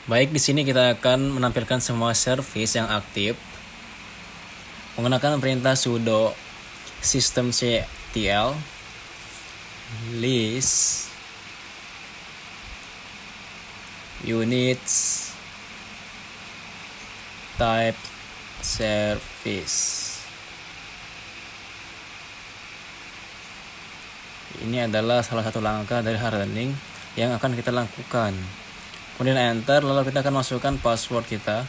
Baik, di sini kita akan menampilkan semua service yang aktif menggunakan perintah sudo systemctl list units type service. Ini adalah salah satu langkah dari hardening yang akan kita lakukan. Kemudian enter, lalu kita akan masukkan password kita.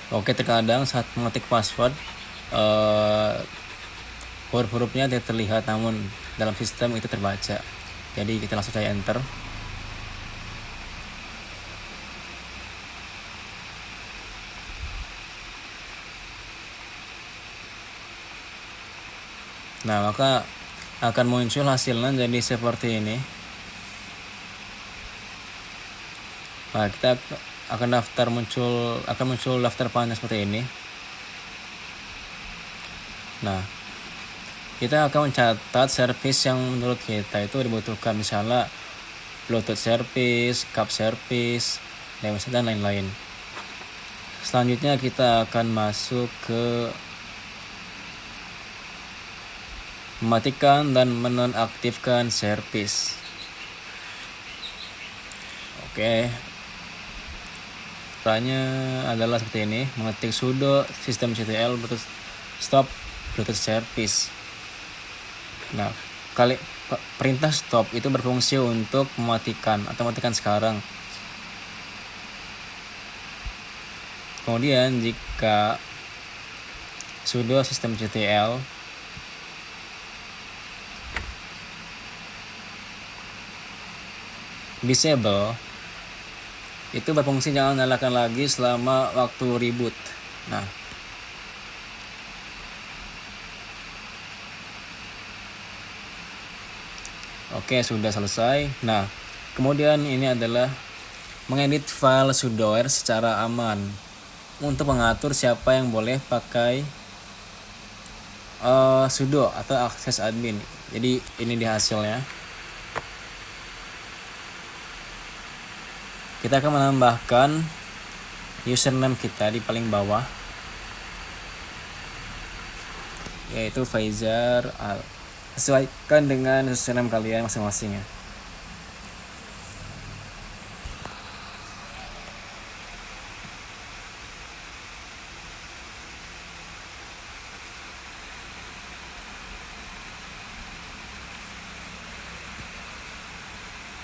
Oke, terkadang saat mengetik password huruf-hurufnya tidak terlihat, namun dalam sistem itu terbaca. Jadi kita langsung saja enter. Nah, maka akan muncul hasilnya jadi seperti ini. Nah, kita akan muncul daftar panjang seperti ini. Nah, kita akan mencatat service yang menurut kita itu dibutuhkan, misalnya Bluetooth service, CAP service, dan lain-lain. Selanjutnya kita akan masuk ke mematikan dan menonaktifkan service. Oke, caranya adalah seperti ini: mengetik sudo systemctl bluetooth stop bluetooth service. Nah, perintah stop itu berfungsi untuk mematikan atau matikan sekarang. Kemudian jika sudo systemctl disable, itu berfungsi jangan nyalakan lagi selama waktu reboot. Nah, oke, sudah selesai. Nah, kemudian ini adalah mengedit file sudoer secara aman untuk mengatur siapa yang boleh pakai sudo atau akses admin. Jadi ini di hasilnya. Kita akan menambahkan username kita di paling bawah, yaitu Faizar Al. Sesuaikan dengan username kalian masing-masing ya.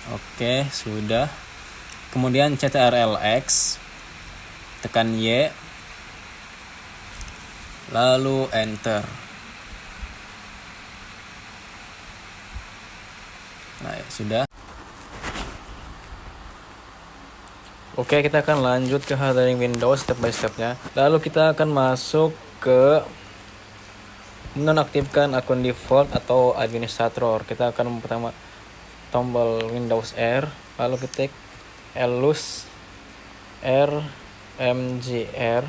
Oke, sudah. Kemudian ctrlx, tekan Y, lalu enter. Nah, ya, sudah. Oke, kita akan lanjut ke hardening Windows step by stepnya. Lalu kita akan masuk ke menonaktifkan akun default atau administrator. Kita akan pertama tombol Windows R, lalu ketik elus rmgr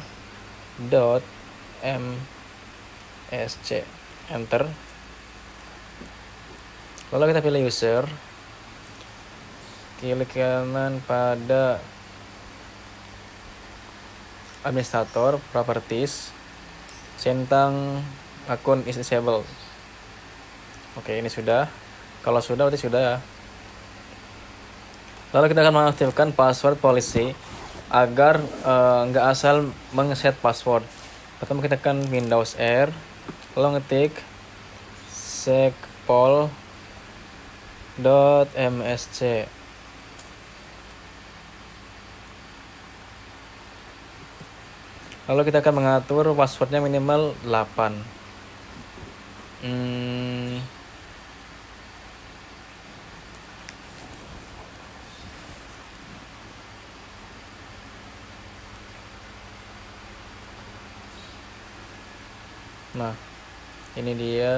.msc, enter. Lalu kita pilih user, klik kanan pada administrator, properties, centang akun is disabled. Oke, ini sudah. Kalau sudah berarti sudah ya. Lalu kita akan mengaktifkan password policy agar nggak asal mengeset password. Pertama kita tekan Windows R, lalu ngetik secpol.msc. Lalu kita akan mengatur passwordnya minimal 8. Nah, ini dia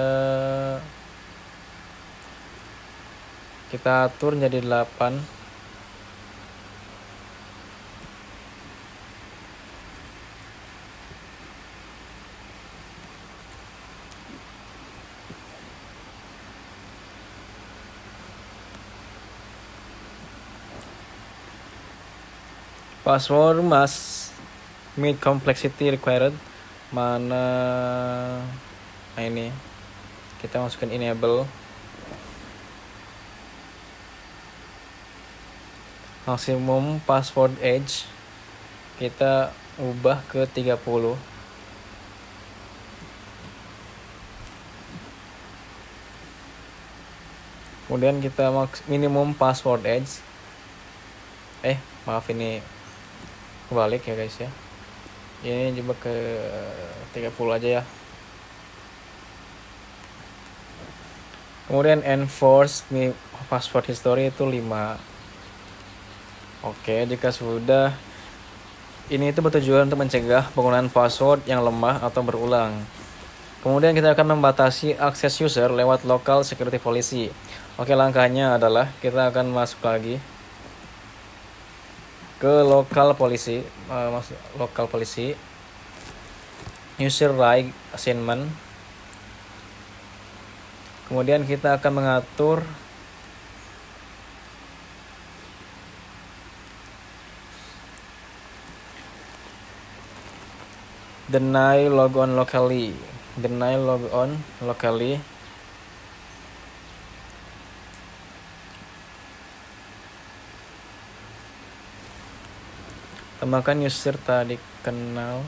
Kita atur jadi 8. Password must meet complexity required. Mana ini kita masukkan enable maximum password age, kita ubah ke 30. Kemudian kita minimum password age, maaf ini kebalik ya guys ya, ini coba ke 30 aja ya. Kemudian enforce password history itu 5. Oke, jika sudah, ini itu bertujuan untuk mencegah penggunaan password yang lemah atau berulang. Kemudian kita akan membatasi akses user lewat local security policy. Oke, langkahnya adalah kita akan masuk lagi ke local policy, user right assignment. Kemudian kita akan mengatur deny logon locally. Tambahkan user tadi kenal.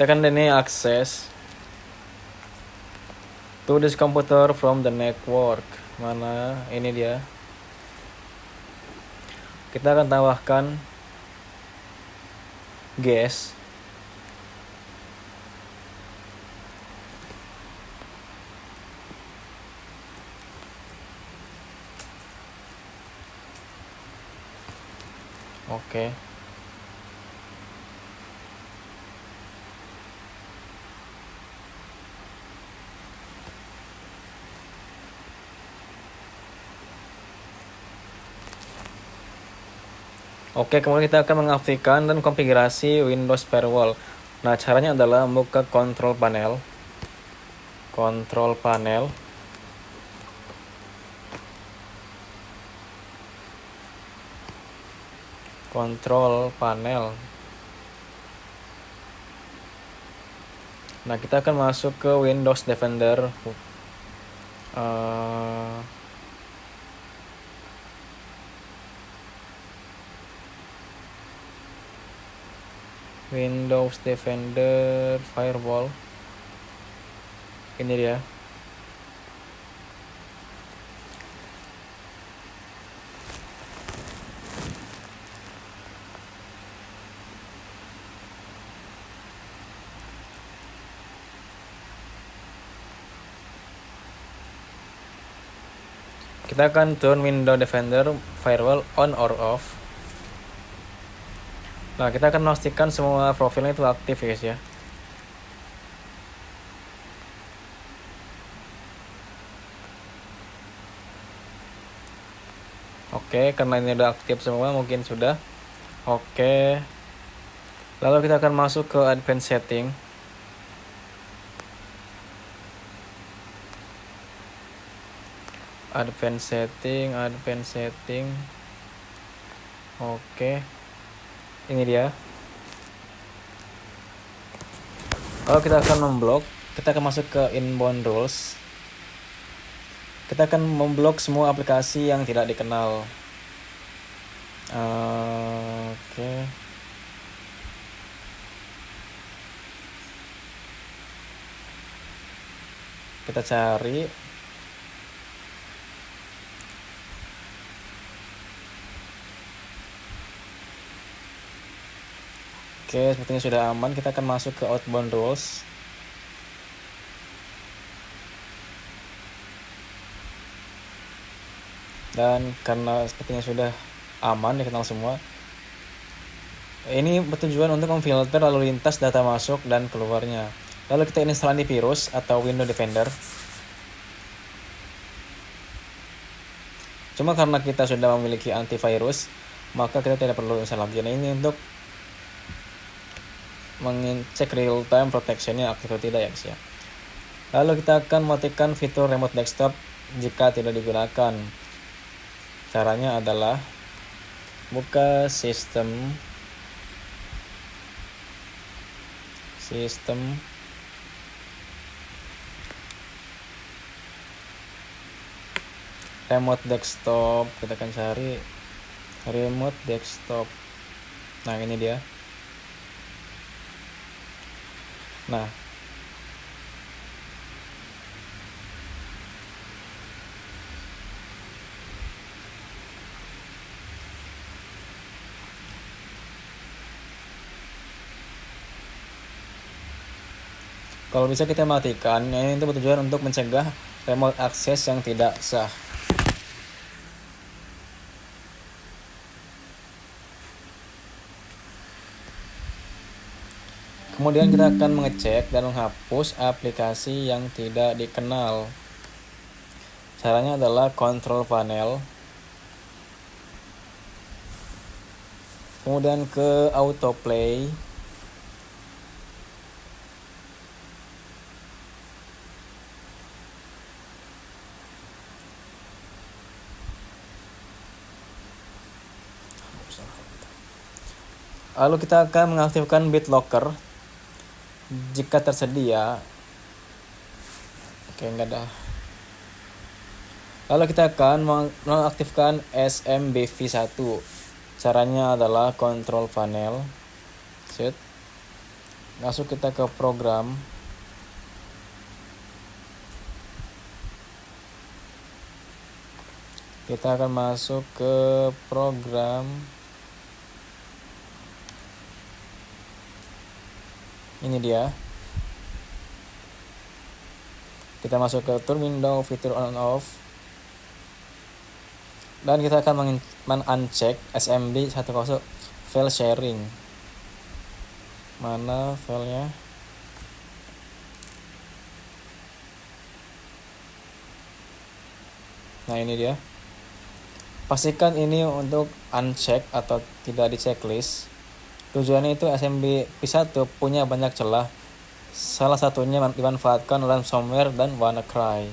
Kita akan deny access to this computer from the network. Mana ini dia. Kita akan tambahkan guess. Oke. Oke, kemudian kita akan mengaktifkan dan konfigurasi Windows Firewall. Nah, caranya adalah membuka control panel. Nah, kita akan masuk ke Windows Defender. Windows Defender Firewall. Ini dia. Kita akan turn Windows Defender Firewall on or off. Nah, kita akan memastikan semua profilnya itu aktif ya guys ya. Oke, karena ini udah aktif semua, mungkin sudah. Oke. Lalu kita akan masuk ke advanced setting. Advanced setting. Oke. Ini dia. Kalau kita akan memblok, kita akan masuk ke inbound rules. Kita akan memblok semua aplikasi yang tidak dikenal. Oke. Kita cari. Oke, sepertinya sudah aman. Kita akan masuk ke outbound rules. Dan karena sepertinya sudah aman, dikenal semua, ini bertujuan untuk memfilter lalu lintas data masuk dan keluarnya. Lalu kita install antivirus atau Windows Defender. Cuma karena kita sudah memiliki antivirus, maka kita tidak perlu install lagi. Nah, ini untuk mengecek real time protectionnya aktif atau tidak ya guys ya. Lalu kita akan mematikan fitur remote desktop jika tidak digunakan. Caranya adalah buka sistem remote desktop. Kita akan cari remote desktop. Nah, ini dia. Nah, kalau bisa kita matikan. Ini itu bertujuan untuk mencegah remote access yang tidak sah. Kemudian kita akan mengecek dan menghapus aplikasi yang tidak dikenal. Caranya adalah control panel. Kemudian ke autoplay. Lalu kita akan mengaktifkan BitLocker jika tersedia. Oke, enggak ada. Lalu kita akan mengaktifkan SMBV1. Caranya adalah control panel. Set. Masuk kita ke program. Kita akan masuk ke program. Ini dia. Kita masuk ke turn window fitur on off. Dan kita akan uncheck SMB10 file sharing. Mana filenya? Nah, ini dia. Pastikan ini untuk uncheck atau tidak di checklist. Tujuannya itu SMB1 punya banyak celah. Salah satunya dimanfaatkan ransomware dan WannaCry.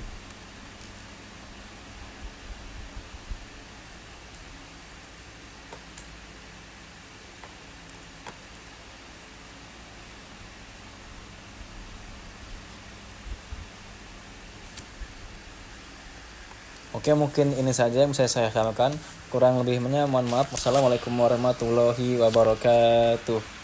Oke, mungkin ini saja yang bisa saya sampaikan. Kurang lebihnya mohon maaf. Wassalamualaikum warahmatullahi wabarakatuh.